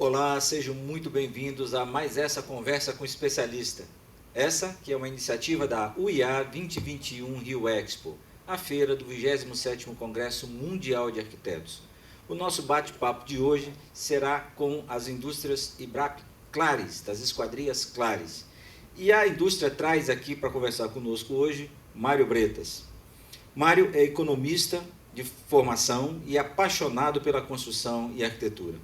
Olá, sejam muito bem-vindos a mais essa conversa com o especialista. Essa que é uma iniciativa da UIA 2021 Rio Expo, a feira do 27º Congresso Mundial de Arquitetos. O nosso bate-papo de hoje será com as indústrias IBRAP Claris, das esquadrias Claris. E a indústria traz aqui para conversar conosco hoje Mário Bretas. Mário é economista de formação e apaixonado pela construção e arquitetura.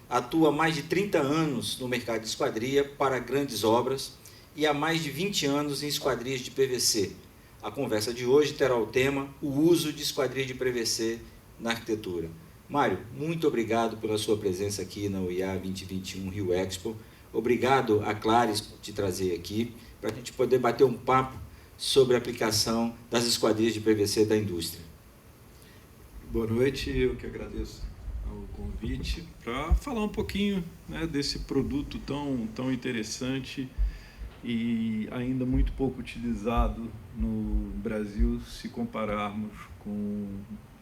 Atua há mais de 30 anos no mercado de esquadria para grandes obras e há mais de 20 anos em esquadrias de PVC. A conversa de hoje terá o tema o uso de esquadria de PVC na arquitetura. Mário, muito obrigado pela sua presença aqui na UIA 2021 Rio Expo. Obrigado a Claris por te trazer aqui para a gente poder bater um papo sobre a aplicação das esquadrias de PVC da indústria. Boa noite, eu que agradeço o convite para falar um pouquinho, né, desse produto tão interessante e ainda muito pouco utilizado no Brasil se compararmos com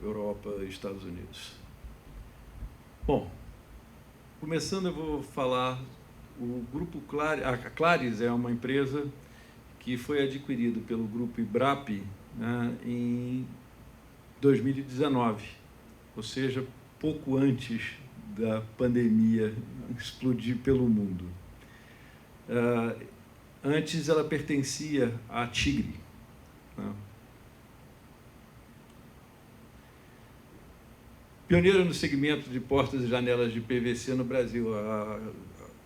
Europa e Estados Unidos. Bom, começando eu vou falar, o Grupo Claris, a Claris é uma empresa que foi adquirido pelo Grupo IBRAP, né, em 2019, ou seja, pouco antes da pandemia explodir pelo mundo. Antes ela pertencia à Tigre, né? Pioneira no segmento de portas e janelas de PVC no Brasil.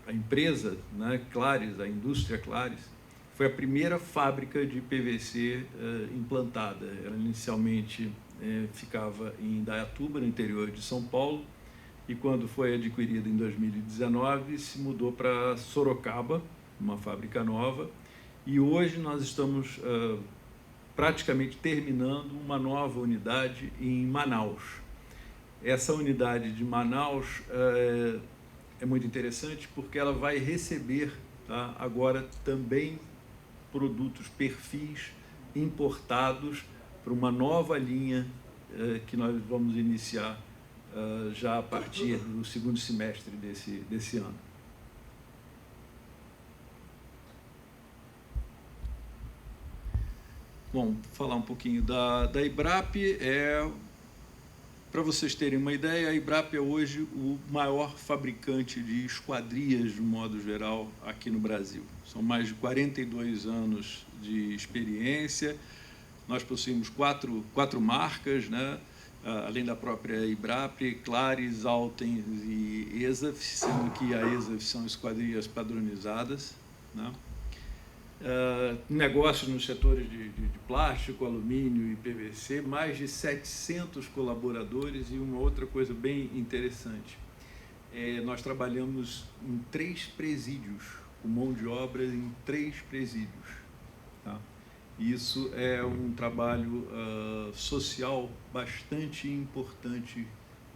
A empresa, né, Claris, a indústria Claris, foi a primeira fábrica de PVC implantada. Ela inicialmente ficava em Indaiatuba, no interior de São Paulo, e quando foi adquirida em 2019, se mudou para Sorocaba, uma fábrica nova, e hoje nós estamos praticamente terminando uma nova unidade em Manaus. Essa unidade de Manaus é muito interessante porque ela vai receber, tá, agora também produtos, perfis importados para uma nova linha que nós vamos iniciar já a partir do segundo semestre desse ano. Bom, falar um pouquinho da IBRAP. Para vocês terem uma ideia, a IBRAP é hoje o maior fabricante de esquadrias, de modo geral, aqui no Brasil. São mais de 42 anos de experiência. Nós possuímos quatro marcas, né? Além da própria IBRAP, Claris, Alten e ESAF, sendo que a ESAF são esquadrias padronizadas, né? Negócios nos setores de plástico, alumínio e PVC, mais de 700 colaboradores. E uma outra coisa bem interessante, nós trabalhamos em 3 presídios, com mão de obra em 3 presídios, tá? Isso é um trabalho social bastante importante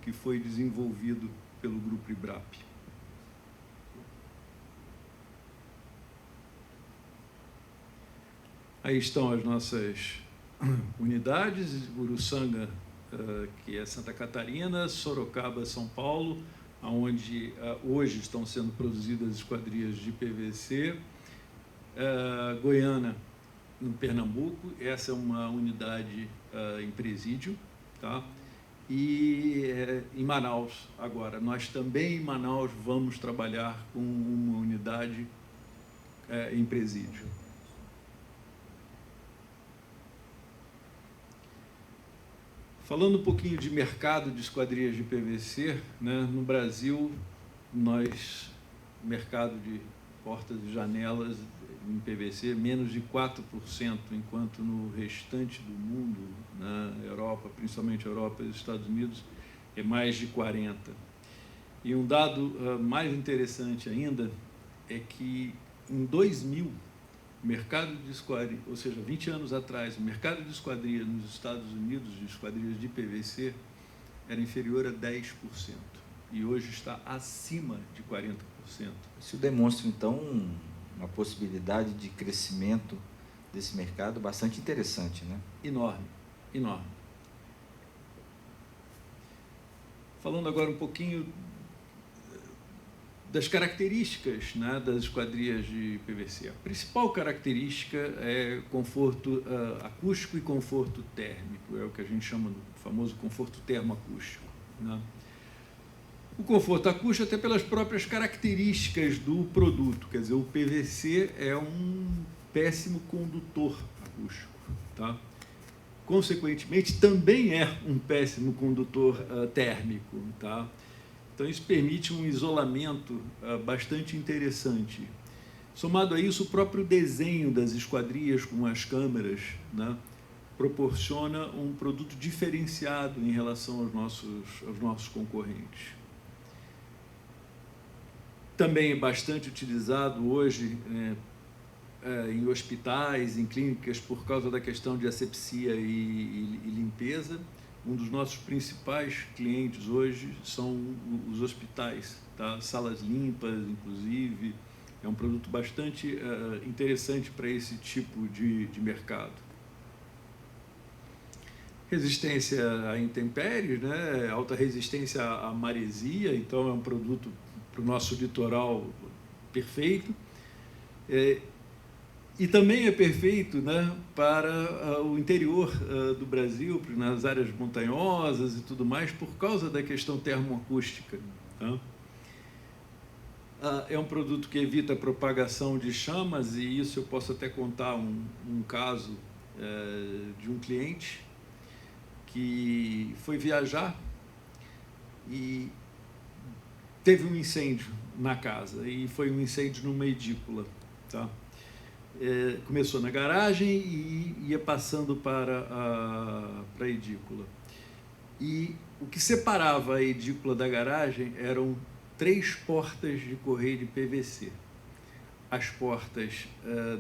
que foi desenvolvido pelo Grupo IBRAP. Aí estão as nossas unidades: Uruçanga, que é Santa Catarina, Sorocaba, São Paulo, onde hoje estão sendo produzidas esquadrias de PVC, Goiânia, no Pernambuco, essa é uma unidade em presídio, tá? E em Manaus, agora, nós também em Manaus vamos trabalhar com uma unidade em presídio. Falando um pouquinho de mercado de esquadrias de PVC, né, no Brasil, mercado de portas e janelas em PVC, menos de 4%, enquanto no restante do mundo, na Europa, principalmente Europa e os Estados Unidos, é mais de 40%. E um dado mais interessante ainda é que em 2000, o mercado de esquadria, ou seja, 20 anos atrás, o mercado de esquadria nos Estados Unidos, de esquadrias de PVC, era inferior a 10%. E hoje está acima de 40%. Isso demonstra, então, uma possibilidade de crescimento desse mercado bastante interessante, né? Enorme, enorme. Falando agora um pouquinho das características, né, das esquadrias de PVC. A principal característica é conforto acústico e conforto térmico, é o que a gente chama do famoso conforto termoacústico, né? O conforto acústico até pelas próprias características do produto, quer dizer, o PVC é um péssimo condutor acústico, tá? Consequentemente, também é um péssimo condutor térmico, tá? Então, isso permite um isolamento bastante interessante. Somado a isso, o próprio desenho das esquadrias com as câmeras, né, proporciona um produto diferenciado em relação aos nossos concorrentes. Também é bastante utilizado hoje em hospitais, em clínicas, por causa da questão de asepsia e limpeza. Um dos nossos principais clientes hoje são os hospitais, tá? Salas limpas, inclusive. É um produto bastante interessante para esse tipo de mercado. Resistência a intempéries, né? Alta resistência à maresia, então é um produto para o nosso litoral perfeito. E também é perfeito, né, para o interior do Brasil, nas áreas montanhosas e tudo mais, por causa da questão termoacústica, tá? É um produto que evita a propagação de chamas, e isso eu posso até contar um caso de um cliente que foi viajar e teve um incêndio na casa, e foi um incêndio numa edícula, tá? Começou na garagem e ia passando para a edícula. E o que separava a edícula da garagem eram 3 portas de correio de PVC. As portas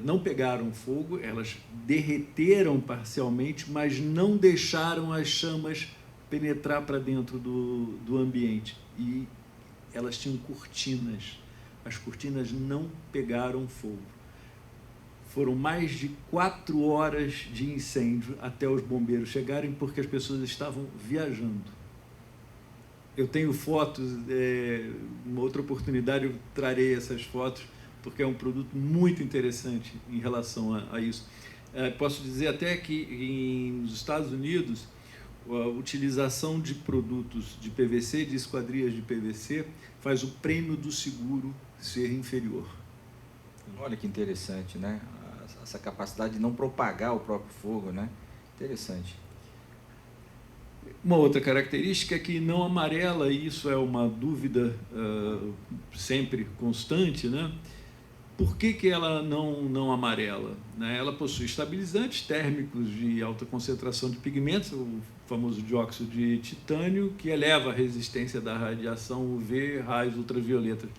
não pegaram fogo, elas derreteram parcialmente, mas não deixaram as chamas penetrar para dentro do ambiente. E elas tinham cortinas. As cortinas não pegaram fogo. Foram mais de 4 horas de incêndio até os bombeiros chegarem, porque as pessoas estavam viajando. Eu tenho fotos, uma outra oportunidade eu trarei essas fotos, porque é um produto muito interessante em relação a isso. Posso dizer até que nos Estados Unidos, a utilização de produtos de PVC, de esquadrias de PVC, faz o prêmio do seguro ser inferior. Olha que interessante, né? Essa capacidade de não propagar o próprio fogo, né? Interessante. Uma outra característica é que não amarela, e isso é uma dúvida sempre constante, né? Por que ela não amarela, né? Ela possui estabilizantes térmicos de alta concentração de pigmentos, o famoso dióxido de titânio, que eleva a resistência da radiação UV, raios ultravioletas.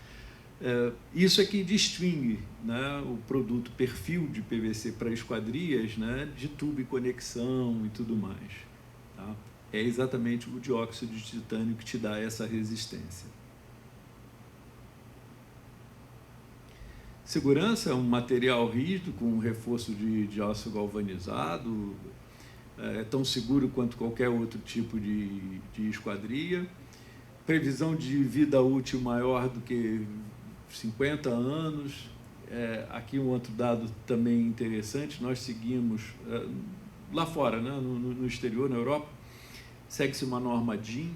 Isso é que distingue, né, o produto perfil de PVC para esquadrias, né, de tubo e conexão e tudo mais, tá? É exatamente o dióxido de titânio que te dá essa resistência. Segurança é um material rígido com um reforço de aço galvanizado, é tão seguro quanto qualquer outro tipo de esquadria. Previsão de vida útil maior do que 50 anos. Aqui um outro dado também interessante, nós seguimos, lá fora, né, no exterior, na Europa, segue-se uma norma DIN,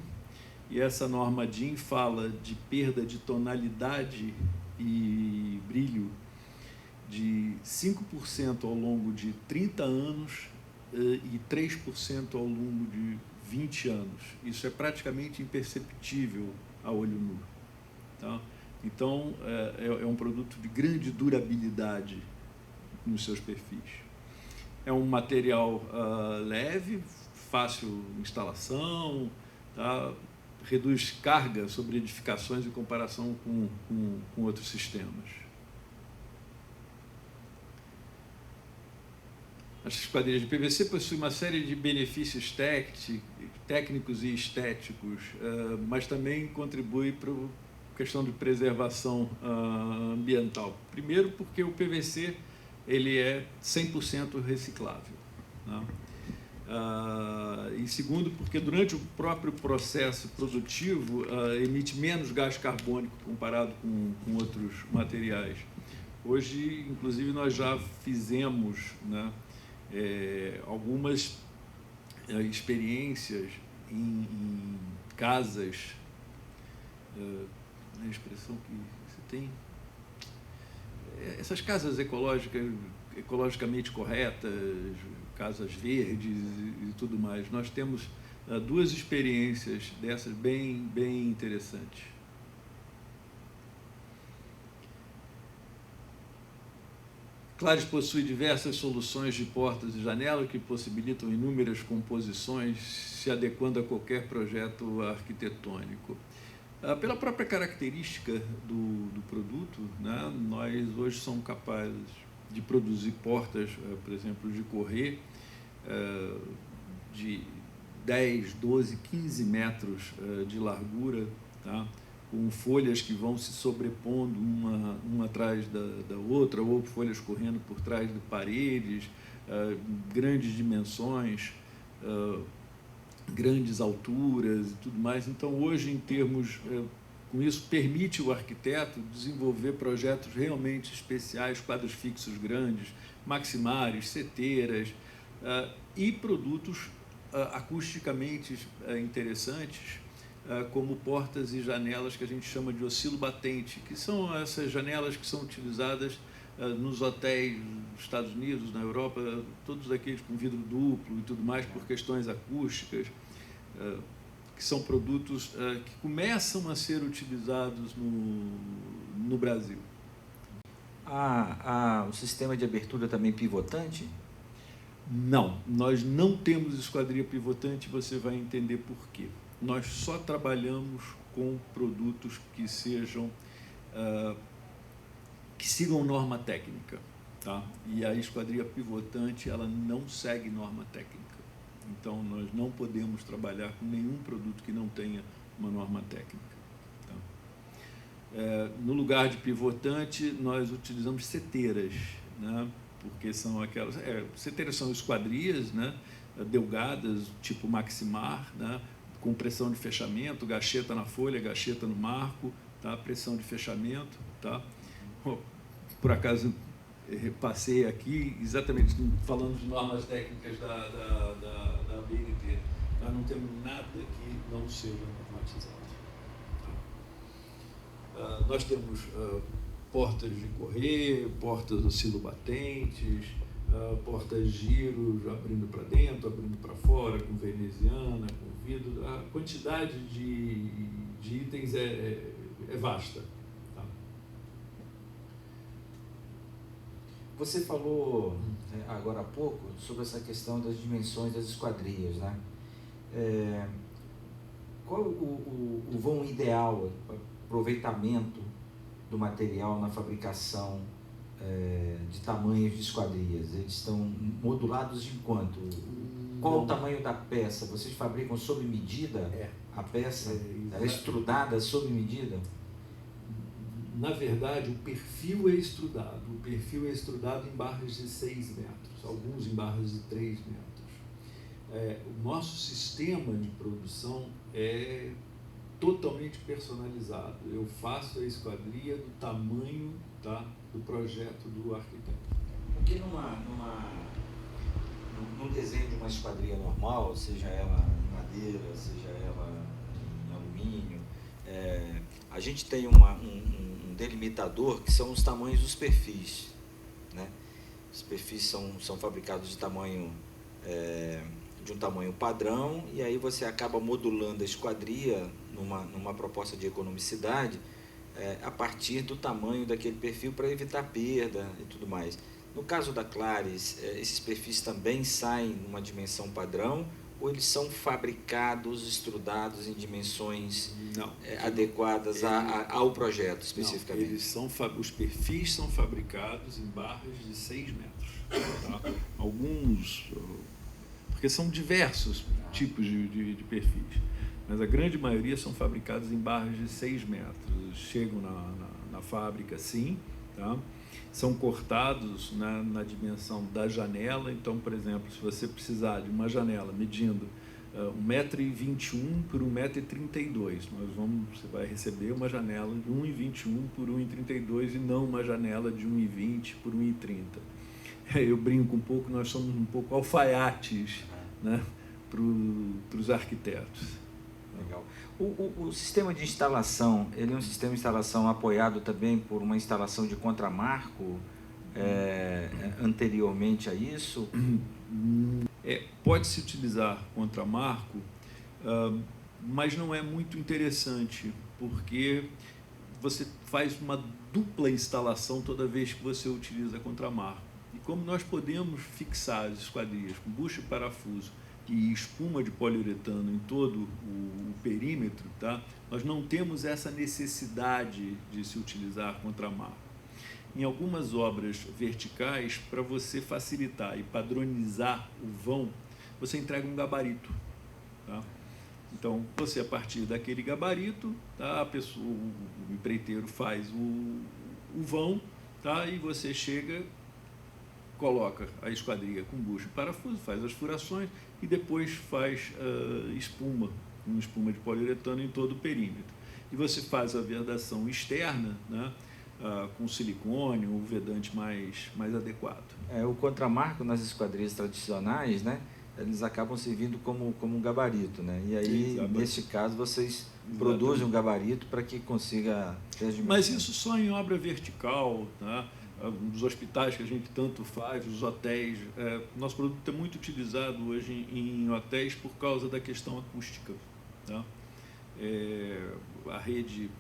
e essa norma DIN fala de perda de tonalidade e brilho de 5% ao longo de 30 anos e 3% ao longo de 20 anos. Isso é praticamente imperceptível a olho nu, tá? Então, é um produto de grande durabilidade nos seus perfis. É um material leve, fácil instalação, tá? Reduz carga sobre edificações em comparação com outros sistemas. As esquadrias de PVC possuem uma série de benefícios técnicos e estéticos, mas também contribui para a questão de preservação ambiental. Primeiro, porque o PVC ele é 100% reciclável, né? E segundo, porque durante o próprio processo produtivo emite menos gás carbônico comparado com outros materiais. Hoje, inclusive, nós já fizemos, né, algumas experiências em casas, a expressão que você tem, essas casas ecologicamente corretas, casas verdes e tudo mais. Nós temos duas experiências dessas bem interessantes. Clares possui diversas soluções de portas e janelas que possibilitam inúmeras composições, se adequando a qualquer projeto arquitetônico. Pela própria característica do produto, né, nós hoje somos capazes de produzir portas, por exemplo, de correr, de 10, 12, 15 metros de largura, tá? Com folhas que vão se sobrepondo uma atrás da outra, ou folhas correndo por trás de paredes, grandes dimensões, grandes alturas e tudo mais. Então, hoje, em termos, com isso, permite o arquiteto desenvolver projetos realmente especiais, quadros fixos grandes, maximares, seteiras, e produtos acusticamente interessantes, como portas e janelas que a gente chama de oscilo-batente, que são essas janelas que são utilizadas nos hotéis dos Estados Unidos, na Europa, todos aqueles com vidro duplo e tudo mais, por questões acústicas, que são produtos que começam a ser utilizados no Brasil. O sistema de abertura também pivotante? Não, nós não temos esquadria pivotante, você vai entender por quê. Nós só trabalhamos com produtos que sejam, que sigam norma técnica, tá? E a esquadria pivotante, ela não segue norma técnica. Então, nós não podemos trabalhar com nenhum produto que não tenha uma norma técnica. Tá? No lugar de pivotante, nós utilizamos seteiras, né? Porque são aquelas... seteiras são esquadrias, né? Delgadas, tipo maximar, né? Com pressão de fechamento, gacheta na folha, gacheta no marco, tá? Pressão de fechamento. Tá? Por acaso, passei aqui, exatamente falando de normas técnicas da BNT. Nós não temos nada que não seja normatizado. Tá? Nós temos portas de correr, portas oscilo-batentes, portas giro abrindo para dentro, abrindo para fora, com veneziana, com vidro. A quantidade de itens é vasta. Tá? Você falou agora há pouco sobre essa questão das dimensões das esquadrias, né? Qual o vão ideal, aproveitamento do material na fabricação de tamanhos de esquadrias? Eles estão modulados de quanto? Qual o tamanho da peça? Vocês fabricam sob medida a peça? Ela é estrudada sob medida? Na verdade, o perfil é estrudado. O perfil é estrudado em barras de 6 metros, alguns em barras de 3 metros. O nosso sistema de produção é totalmente personalizado. Eu faço a esquadria do tamanho, tá, do projeto do arquiteto. Porque num desenho de uma esquadria normal, seja ela em madeira, seja ela em alumínio, a gente tem um delimitador que são os tamanhos dos perfis, né? Os perfis são fabricados de tamanho de um tamanho padrão, e aí você acaba modulando a esquadria numa proposta de economicidade a partir do tamanho daquele perfil para evitar perda e tudo mais. No caso da Clares, esses perfis também saem numa dimensão padrão, ou eles são fabricados, estrudados em dimensões adequadas ao projeto especificamente? Não, os perfis são fabricados em barras de 6 metros. Tá? Alguns, porque são diversos tipos de perfis, mas a grande maioria são fabricados em barras de 6 metros. Chegam na fábrica, sim, tá? são cortados na dimensão da janela. Então, por exemplo, se você precisar de uma janela medindo 1,21 m por 1,32 m, você vai receber uma janela de 1,21 m por 1,32 m e não uma janela de 1,20 m por 1,30 m. Eu brinco um pouco, nós somos um pouco alfaiates, né, para os arquitetos. Legal. O sistema de instalação, ele é um sistema de instalação apoiado também por uma instalação de contramarco anteriormente a isso? Pode-se utilizar contramarco, mas não é muito interessante, porque você faz uma dupla instalação toda vez que você utiliza contramarco. E como nós podemos fixar as esquadrias com bucha e parafuso e espuma de poliuretano em todo o perímetro, tá? Nós não temos essa necessidade de se utilizar contramarco. Em algumas obras verticais, para você facilitar e padronizar o vão, você entrega um gabarito, tá? Então, você, a partir daquele gabarito, tá? O empreiteiro faz o vão, tá? E você chega, coloca a esquadria com bucha e parafuso, faz as furações e depois faz espuma, com espuma de poliuretano em todo o perímetro. E você faz a vedação externa, né, com silicone, o vedante mais adequado. O contramarco nas esquadrias tradicionais, né, eles acabam servindo como um gabarito, né? E aí, exatamente, nesse caso, vocês produzem um gabarito para que consiga ter as dimensões. Mas isso só em obra vertical, tá? Dos hospitais que a gente tanto faz, os hotéis. Nosso produto é muito utilizado hoje em hotéis por causa da questão acústica, tá? A rede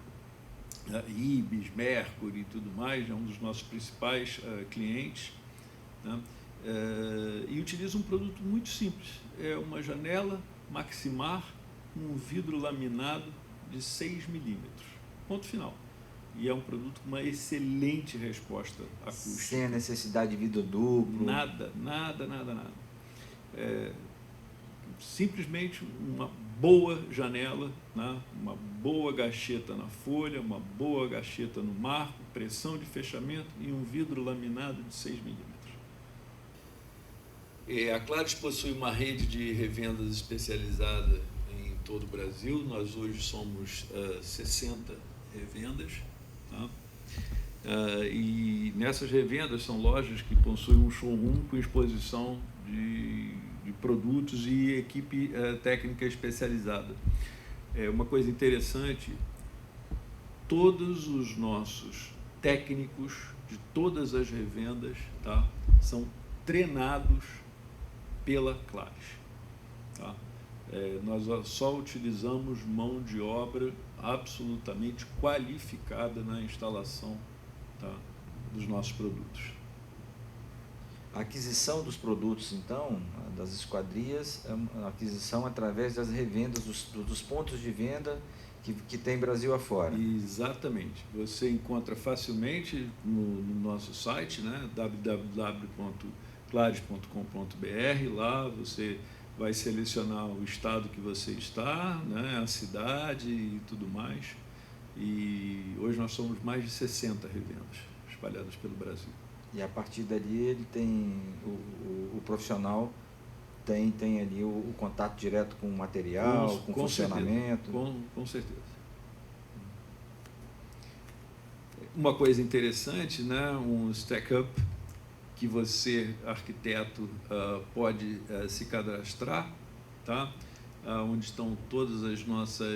Ibis, Mercury e tudo mais é um dos nossos principais clientes, tá? E utiliza um produto muito simples. É uma janela maximar com um vidro laminado de 6 milímetros. Ponto final. E é um produto com uma excelente resposta acústica. Sem a necessidade de vidro duplo? Nada. Simplesmente uma boa janela, né? Uma boa gacheta na folha, uma boa gacheta no marco, pressão de fechamento e um vidro laminado de 6 milímetros. A Claris possui uma rede de revendas especializada em todo o Brasil. Nós hoje somos 60 revendas. Tá? E nessas revendas são lojas que possuem um showroom com exposição de produtos e equipe técnica especializada. Uma coisa interessante, todos os nossos técnicos de todas as revendas, tá, são treinados pela Claris. Tá? Nós só utilizamos mão de obra absolutamente qualificada na instalação, tá, dos nossos produtos. A aquisição dos produtos, então, das esquadrias, é uma aquisição através das revendas, dos pontos de venda que tem Brasil afora. Exatamente. Você encontra facilmente no nosso site, né, www.claris.com.br. Lá você vai selecionar o estado que você está, né, a cidade e tudo mais. E hoje nós somos mais de 60 revendas espalhadas pelo Brasil. E a partir dali ele tem o profissional tem ali o contato direto com o material, com funcionamento. Com certeza. Uma coisa interessante, né, um stack-up que você, arquiteto, pode se cadastrar, tá? Onde estão todas as nossas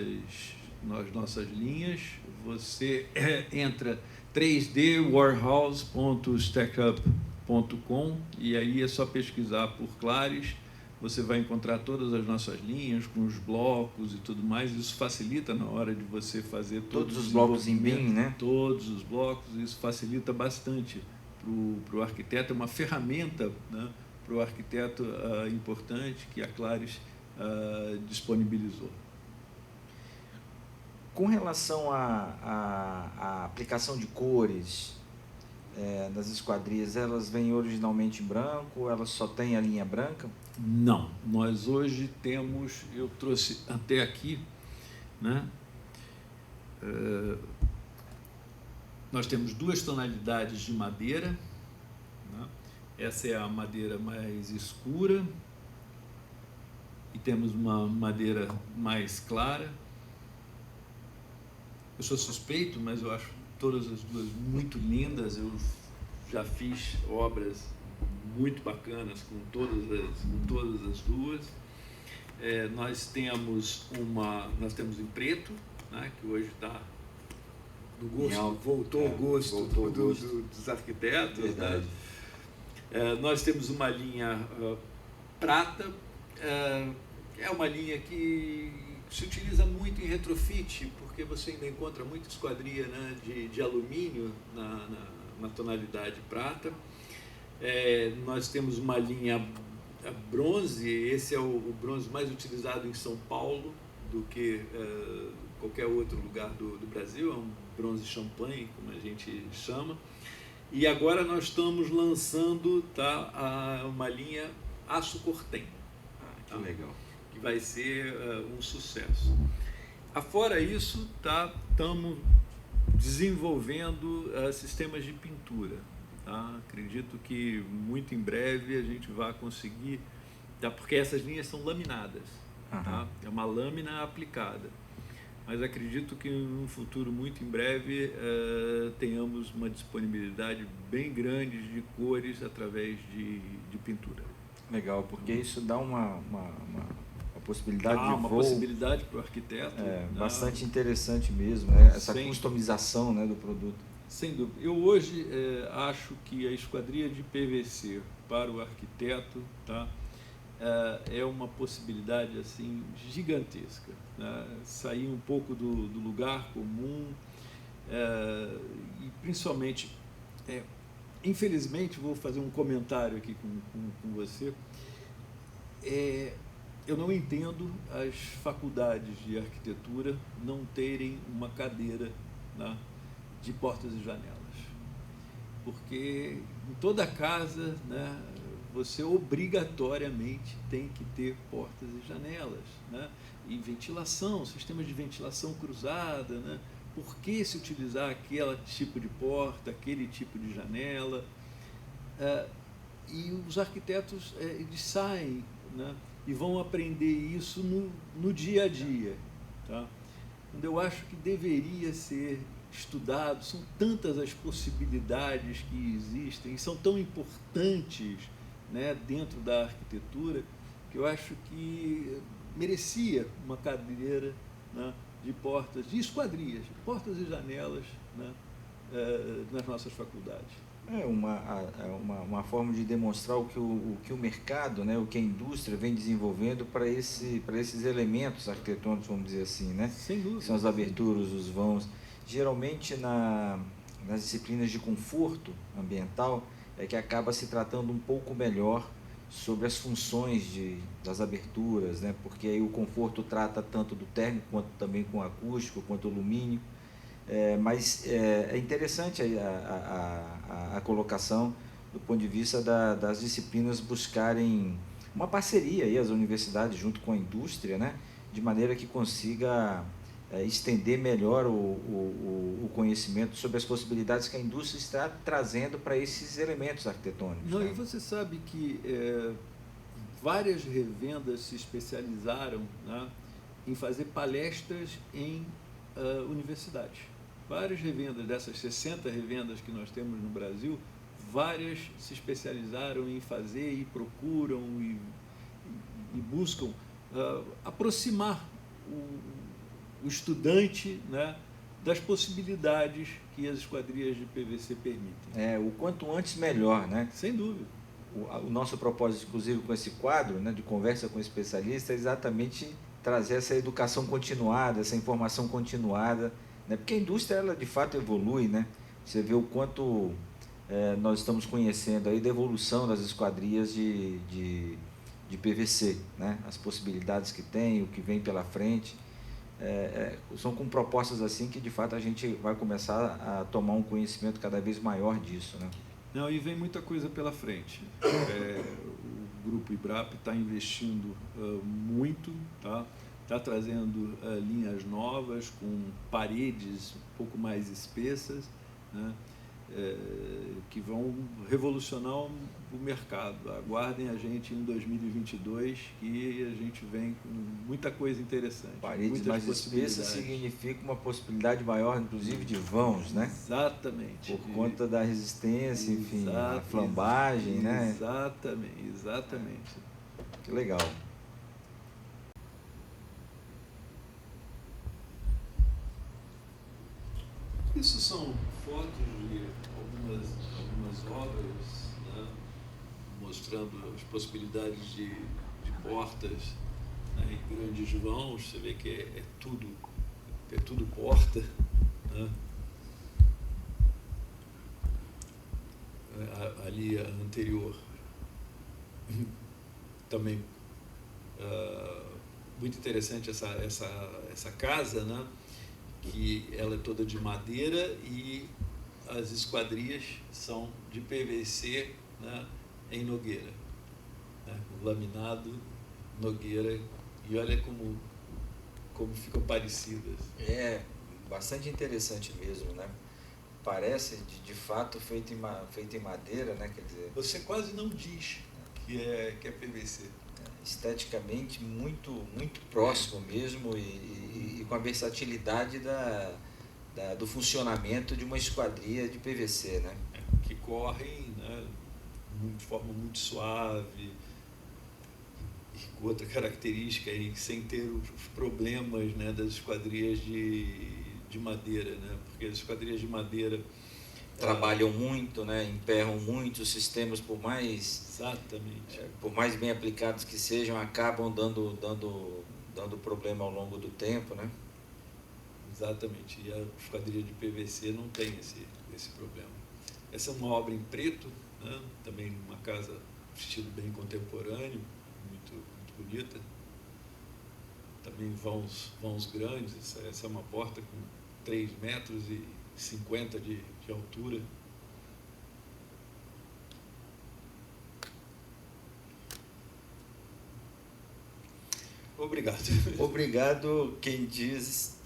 linhas. Você entra 3dwarehouse.stackup.com e aí é só pesquisar por Claris. Você vai encontrar todas as nossas linhas com os blocos e tudo mais. Isso facilita na hora de você fazer todos os blocos em BIM, né? Todos os blocos, isso facilita bastante para o arquiteto. É uma ferramenta, né, para o arquiteto importante que a Claris disponibilizou. Com relação à aplicação de cores das esquadrias, elas vêm originalmente em branco, elas só têm a linha branca? Não, nós hoje temos, eu trouxe até aqui, né, Nós temos 2 tonalidades de madeira, né? Essa é a madeira mais escura e temos uma madeira mais clara. Eu sou suspeito, mas eu acho todas as duas muito lindas. Eu já fiz obras muito bacanas com todas as duas. Nós temos em preto, né, que hoje está no gosto, voltou ao gosto dos arquitetos. Verdade. Né? Nós temos uma linha prata, é uma linha que se utiliza muito em retrofit, porque você ainda encontra muita esquadria, né, de alumínio na tonalidade prata. Nós temos uma linha bronze, esse é o bronze mais utilizado em São Paulo do que qualquer outro lugar do Brasil, é um bronze champanhe, como a gente chama. E agora nós estamos lançando, tá, uma linha aço cortem. Que legal. Que vai ser um sucesso. Afora isso, estamos desenvolvendo sistemas de pintura. Tá? Acredito que muito em breve a gente vai conseguir, tá? Porque essas linhas são laminadas. Uhum. Tá? É uma lâmina aplicada. Mas acredito que num futuro muito em breve tenhamos uma disponibilidade bem grande de cores através de pintura. Legal, porque isso dá uma possibilidade de uma voo. Possibilidade para o arquiteto. Bastante interessante mesmo, né? Essa customização, né, do produto. Sem dúvida. Eu hoje acho que a esquadria de PVC para o arquiteto, tá, é uma possibilidade assim gigantesca, né? Sair um pouco do lugar comum e principalmente, infelizmente, vou fazer um comentário aqui com você. Eu não entendo as faculdades de arquitetura não terem uma cadeira, né, de portas e janelas, porque em toda casa, né, você obrigatoriamente tem que ter portas e janelas, né, e ventilação, sistemas de ventilação cruzada, né, por que se utilizar aquele tipo de porta, aquele tipo de janela? E os arquitetos eles saem, né, e vão aprender isso no dia a dia, tá? Quando eu acho que deveria ser estudado, são tantas as possibilidades que existem, e são tão importantes, né, dentro da arquitetura, que eu acho que merecia uma cadeira, né, de portas, de esquadrias, portas e janelas, né, nas nossas faculdades. É uma forma de demonstrar o que o mercado, né, o que a indústria vem desenvolvendo para esses elementos arquitetônicos, vamos dizer assim, né? Sem dúvida. São as aberturas, os vãos. Geralmente nas disciplinas de conforto ambiental é que acaba se tratando um pouco melhor sobre as funções das aberturas, né? Porque aí o conforto trata tanto do térmico quanto também com o acústico, quanto o alumínio. Mas é interessante a colocação do ponto de vista das disciplinas buscarem uma parceria aí, as universidades junto com a indústria, né, de maneira que consiga estender melhor o conhecimento sobre as possibilidades que a indústria está trazendo para esses elementos arquitetônicos. Não, né? E você sabe que várias revendas se especializaram, né, em fazer palestras em universidades. Várias revendas, dessas 60 revendas que nós temos no Brasil, várias se especializaram em fazer e procuram e buscam aproximar o estudante, né, das possibilidades que as esquadrias de PVC permitem. O quanto antes melhor, né? Sem dúvida. O nosso propósito, inclusive, com esse quadro, né, de conversa com especialistas, é exatamente trazer essa educação continuada, essa informação continuada, né? Porque a indústria, ela de fato evolui, né? Você vê o quanto nós estamos conhecendo aí da evolução das esquadrias de PVC, né? As possibilidades que tem, o que vem pela frente, são com propostas assim que de fato a gente vai começar a tomar um conhecimento cada vez maior disso, né? Não, e vem muita coisa pela frente. O Grupo IBRAP está investindo muito, tá? Está trazendo linhas novas, com paredes um pouco mais espessas, né, que vão revolucionar o mercado. Aguardem a gente em 2022, que a gente vem com muita coisa interessante. Paredes mais espessas significa uma possibilidade maior, inclusive, de vãos, né? Exatamente. Por conta da resistência, enfim, a flambagem, né? Exatamente. Que legal. Isso são fotos de algumas obras, né, mostrando as possibilidades de portas, né, em grandes vãos. Você vê que é tudo porta, né? Ali a anterior também muito interessante essa casa, né? Que ela é toda de madeira e as esquadrias são de PVC, né, em nogueira, né, laminado, nogueira, e olha como ficam parecidas. É bastante interessante mesmo, né? Parece de fato feito em madeira, né? Quer dizer, você quase não diz que é PVC. Esteticamente muito próximo mesmo, e com a versatilidade do funcionamento de uma esquadria de PVC, né? Que correm, né, de forma muito suave, e com outra característica, sem ter os problemas, né, das esquadrias de madeira, né? Porque as esquadrias de madeira trabalham muito, né? Emperram muito os sistemas, por mais bem aplicados que sejam, acabam dando problema ao longo do tempo, né? Exatamente, e a esquadria de PVC não tem esse problema. Essa é uma obra em preto, né? Também uma casa estilo bem contemporâneo, muito bonita. Também vãos grandes. Essa é uma porta com 3,50 metros de altura. Obrigado, quem diz,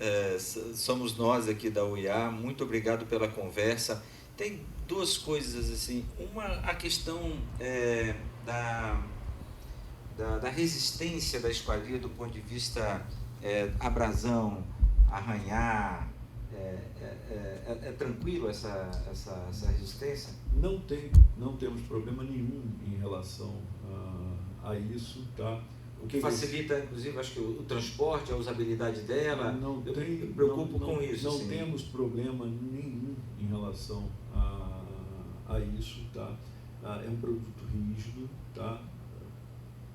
somos nós aqui da UiA. Muito obrigado pela conversa. Tem duas coisas assim. Uma, a questão da resistência da esquadria do ponto de vista abrasão, arranhar. É tranquilo essa resistência? Não temos problema nenhum em relação a isso, tá? O que facilita, inclusive, acho que o transporte, a usabilidade dela. Eu me preocupo com isso. Não temos problema nenhum em relação a isso, tá? É um produto rígido, tá?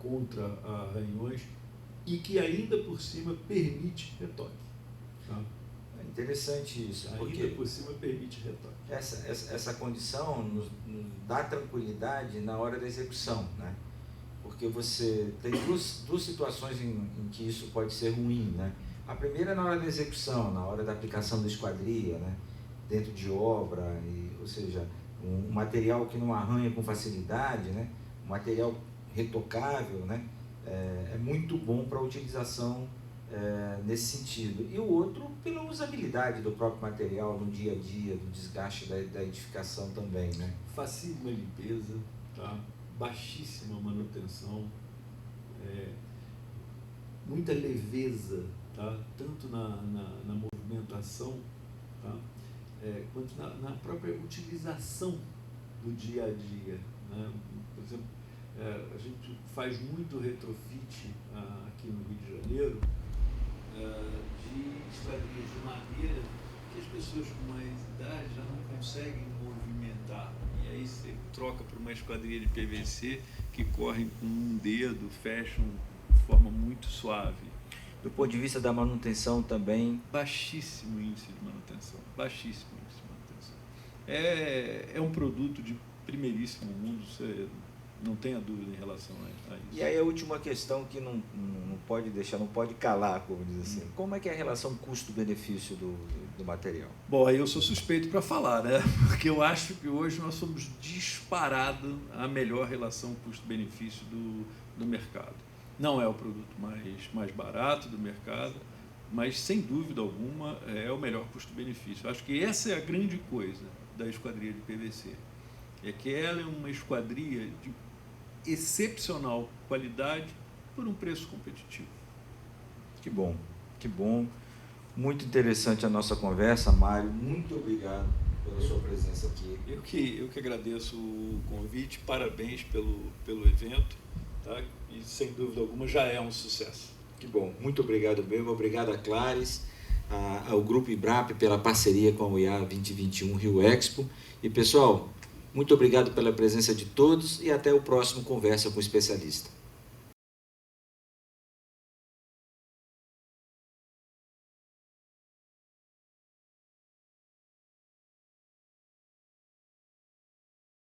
Contra arranhões, e que ainda por cima permite retoque, tá? É interessante isso, porque ainda por cima permite retoque. Essa condição nos dá tranquilidade na hora da execução, né? Porque você tem duas situações em que isso pode ser ruim, né? A primeira é na hora da execução, na hora da aplicação da esquadria, né? Dentro de obra, ou seja, um material que não arranha com facilidade, né? Um material retocável, né? É muito bom para a utilização nesse sentido. E o outro, pela usabilidade do próprio material no dia a dia, do desgaste da edificação também, né? Facílima limpeza, tá? Baixíssima manutenção, muita leveza, tá? Tanto na movimentação, tá? Quanto na própria utilização do dia a dia, né? Por exemplo, a gente faz muito retrofit aqui no Rio de Janeiro, de esquadrias de madeira que as pessoas com mais idade já não conseguem movimentar. E aí você troca por uma esquadria de PVC que correm com um dedo, fecham de forma muito suave. Do ponto de vista da manutenção também? Baixíssimo índice de manutenção. Baixíssimo índice de manutenção. É um produto de primeiríssimo mundo, você não tenha dúvida em relação a isso. E aí a última questão que não pode deixar, não pode calar, como diz assim. Como é que é a relação custo-benefício do material? Bom, aí eu sou suspeito para falar, né? Porque eu acho que hoje nós somos disparado a melhor relação custo-benefício do mercado. Não é o produto mais barato do mercado, mas, sem dúvida alguma, é o melhor custo-benefício. Acho que essa é a grande coisa da esquadria de PVC, é que ela é uma esquadria de excepcional qualidade por um preço competitivo. Que bom, que bom. Muito interessante a nossa conversa, Mário. Muito obrigado pela sua presença aqui. Eu que agradeço o convite, parabéns pelo evento, tá? E, sem dúvida alguma, já é um sucesso. Que bom, muito obrigado mesmo, obrigado a Clares, ao Grupo IBRAP pela parceria com a UIA 2021 Rio Expo. E, pessoal, muito obrigado pela presença de todos e até o próximo Conversa com o Especialista.